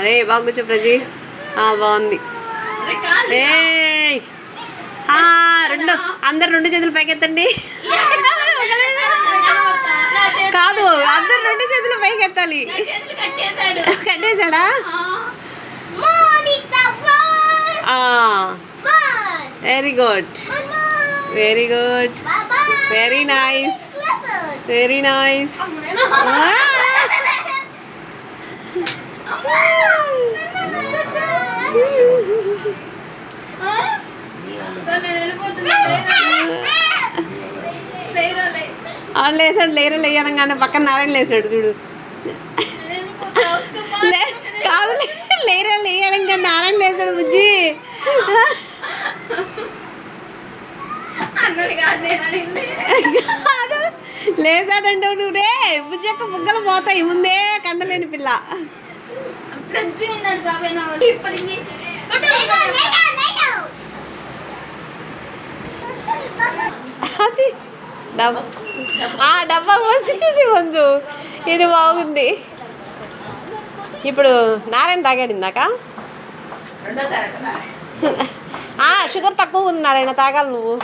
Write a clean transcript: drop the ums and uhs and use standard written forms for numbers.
రే బాగా కూర్చో ప్రజీ. బాగుంది. రెండు అందరు 2 చేతులు పైకెత్తండి. కాదు, అందరు 2 చేతులు పైకెత్తాలి. కట్టేశాడా? Very good, very good, very nice, very nice. లేసాడు, లేరా లేయనగానే పక్కన నారాయణ లేసాడు చూడు. కాదు, లేరా లేయనగా నారాయణ లేసాడు బుజ్జి. కాదు, లేసాడంటే నువ్వు రే బుజ్జి యొక్క బుగ్గలు పోతాయి ముందే కండలేని పిల్ల. అది డబ్బా పోసి చూసి మంచు ఇది బాగుంది. ఇప్పుడు నారాయణ తాగాడు ఇందాక. షుగర్ తక్కువ ఉంది నారాయణ, తాగాలి నువ్వు.